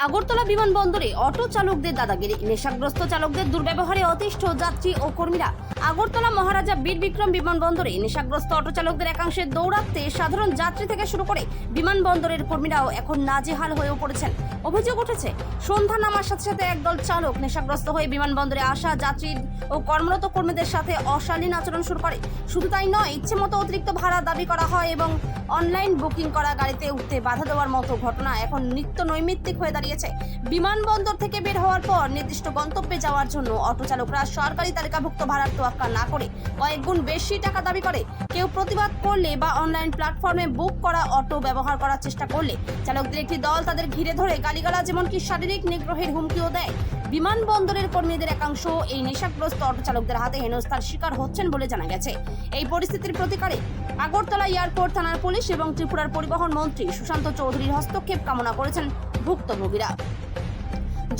আগরতলা বিমানবন্দরে অটো চালকদের দাদাগিরি, নেশাগ্রস্ত চালকদের দুর্ব্যবহারে অতিষ্ঠ যাত্রী ও কর্মীরা। আগরতলা মহারাজা বীর বিক্রম বিমানবন্দরে নেশাগ্রস্ত অটো চালকদের একাংশের দৌরাত্মে সাধারণ যাত্রী থেকে শুরু করে বিমানবন্দরের কর্মীরাও এখন নাজেহাল হয়ে পড়েছেন। অভিযোগ উঠেছে, সন্ধ্যা নামার সাথে সাথে একদল চালক নেশাগ্রস্ত হয়ে বিমানবন্দরে আসা যাত্রী ও কর্মরত কর্মীদের সাথে অশালীন আচরণ শুরু করে। শুধু তাই নয়, ইচ্ছে মতো অতিরিক্ত ভাড়া দাবি করা হয় এবং অনলাইন বুকিং করা গাড়িতে উঠতে বাধা দেওয়ার মতো ঘটনা এখন নিত্য নৈমিত্তিক হয়ে দাঁড়িয়েছে। বিমানবন্দর থেকে বের হওয়ার পর নির্দিষ্ট গন্তব্যে যাওয়ার জন্য অটো চালকরা সরকারি তালিকাভুক্ত ভাড়ার তোয়াক্কা না করে কয়েক গুণ বেশি টাকা দাবি করে। কেউ প্রতিবাদ করলে বা অনলাইন প্ল্যাটফর্মে বুক করা অটো ব্যবহার করার চেষ্টা করলে চালকদের একটি দল তাদের ঘিরে ধরে গালিগালাজ এমনকি শারীরিক নিগ্রহের হুমকিও দেয়। বিমানবন্দরের কর্মীদের একাংশ এই নেশাগ্রস্ত অটো চালকদের হাতে হেনস্থার শিকার হচ্ছেন বলে জানা গেছে। এই পরিস্থিতির প্রতিকারে আগরতলা এয়ারপোর্ট থানার পুলিশ এবং ত্রিপুরার পরিবহন মন্ত্রী সুশান্ত চৌধুরীর হস্তক্ষেপ কামনা করেছেন ভুক্তভোগীরা।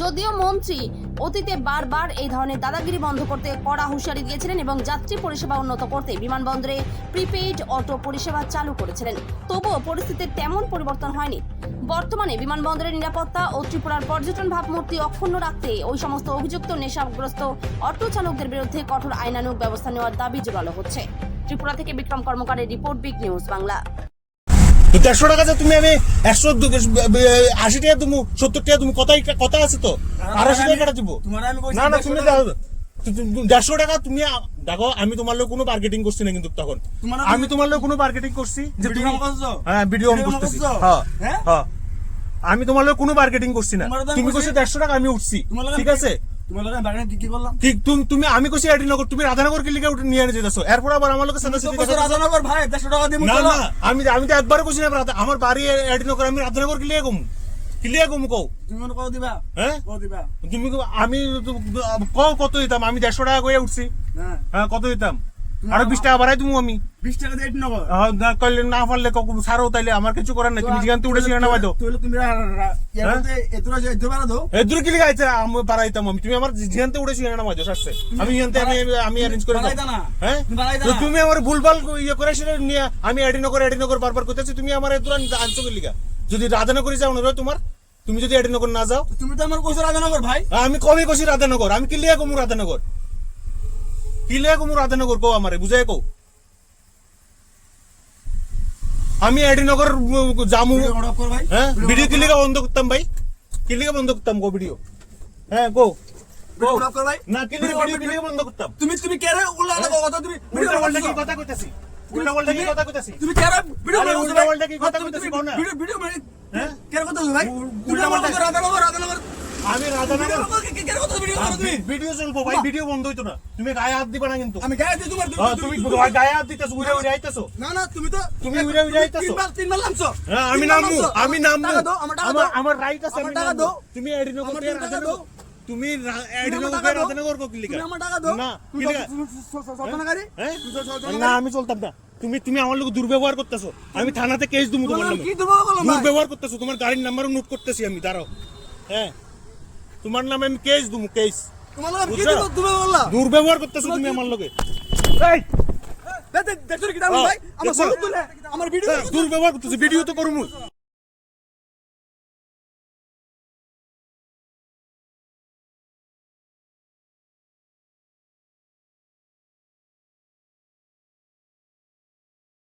যদিও মন্ত্রী অতীতে বারবার এই ধরনের দাদাগিরি বন্ধ করতে কড়া হুঁশিয়ারি দিয়েছিলেন এবং যাত্রী পরিষেবা উন্নত করতে বিমানবন্দরে প্রিপেইড অটো পরিষেবা চালু করেছিলেন, তবুও পরিস্থিতির তেমন পরিবর্তন হয়নি। বর্তমানে বিমানবন্দরের নিরাপত্তা ও ত্রিপুরার পর্যটন ভাবমূর্তি অক্ষুণ্ণ রাখতে ওই সমস্ত অভিযুক্ত নেশাগ্রস্ত অটো চালকদের বিরুদ্ধে কঠোর আইনানুগ ব্যবস্থা নেওয়ার দাবি জোরালো হচ্ছে। ত্রিপুরা থেকে বিক্রম কর্মকারের রিপোর্ট, বিগ নিউজ বাংলা। 150 টাকা তুমি আমি 180 টাকা তুমি 70 টাকা তুমি কথা আছে তো 280 টাকা দিব না না তুমি 150 টাকা তুমি দেখো। আমি তোমার লোক কোনো মার্কেটিং করছি না, কিন্তু তখন আমি তোমার লোক কোনো মার্কেটিং করছি যে তুমি হ্যাঁ ভিডিও অন করতেছি। হ্যাঁ আমি তোমার লোক কোনো মার্কেটিং করছি না। তুমি কইছো 150 টাকা আমি উঠছি, ঠিক আছে। তুমি আমি কইছি এডিনগর, তুমি রাধানগর কি লিখে উঠে নিয়ে এনে যেতেছো। এরপর আবার আমার লোকের সাথে রাধানগর ভাই 150 টাকা দিমু। না না আমি তো একবার কইছি না আমার বাড়ি এডিনগর, আমি রাধানগর কি লিখে কমু কও তুমি মনে কও দিবা? হ্যাঁ কও দিবা? তুমি আমি কত দিতাম? আমি 150 টাকা কইয়া উঠছি। হ্যাঁ কত দিতাম? আরো 20 টাকা বাড়াই দিমু আমি। 20 টাকা দিয়ে এডিনগর কইলে না পারলে ছাড়ো, তাইলে আমার কিছু করার নাই। তুমি যেখান থেকে উঠেছি না বাই দাও। তুমি ইয়াতে এতরা যে এত বাড়া দাও এদুর কি লিখাইছে আমি বাড়াইতাম আমি। তুমি আমার যেখান থেকে উঠেছি না বাই দাও সাথে। আমি এখান থেকে আমি অ্যারেঞ্জ করে দাও। হ্যাঁ তুমি আমার ভুলভাল ইয়ে করে সেটা নিয়ে আমি এডিনগর বারবার কইতেছি। তুমি আমার এদুর আনছো কি লিখা? যদি রাধানগরে যাও না তোমার, তুমি যদি এডিনগর না যাও, তুমি তো আমার কইছো রাধানগর ভাই। আমি কমই কইছি রাধানগর। আমি কি লিয়া কমু রাধানগর? কি লিয়া কমু রাধানগর কও আমারে বুঝাই কও। আমি এডিনগর জামু। হ্যাঁ ভিডিও কি লিগা বন্ধ করতাম ভাই? কি লিগা বন্ধ করতাম কো ভিডিও? হ্যাঁ কো না কি লিগা বন্ধ করতাম? তুমি কেরে উল্টা কথা তুমি উল্টা পাল্টা কি কথা কইতাছি? উল্টা পাল্টা কি কথা কইতাছি? তুমি কেরে ভিডিও বানাও? উল্টা পাল্টা কি কথা কইতাছি কোন না? ভিডিও মানে হ্যাঁ কেরে কথা ভাই? উল্টা পাল্টা রাধানগর আমি রাধানগর কেরে কথা ভিডিও করো তুমি? ভিডিও চলবো ভাই, ভিডিও বন্ধ হইতো না। তুমি গায়ে হাত দিবা না কিন্তু। আমি গায়ে দিই তোমার। তুমি গায়ে হাত দিতেছো, উড়ে আইতাছো। না না তুমি উড়ে আইতাছো। তিনবার নামছো। হ্যাঁ আমি নামবো। আমার রাইট আছে। আমি টাকা দাও। তুমি এডিনগর থেকে রাধানগর, তুমি এডিনগর থেকে রাধানগর কো কি লিখা? তুমি আমার টাকা দাও। না কি লিখা? সর্বনাগারি হ্যাঁ না আমি চলতাম না। তুমি আমার লোক দুর্ব্যবহার করতেছো। আমি থানাতে কেস দিমু তোমার নামে। কি দেবো বলো ভাই? দুর্ব্যবহার করতেছো। তোমার গাড়ির নাম্বারও নোট করতেছি আমি, দাঁড়াও। হ্যাঁ তোমার নামে আমি কেস দিমু, কেস। তোমার নাম কি দেবো তুমি বললা? দুর্ব্যবহার করতেছো তুমি আমার লগে। এই দেখো কি দাম ভাই? আমার সব তুলে আমার ভিডিও দুর্ব্যবহার করতেছি, ভিডিও তো করমু।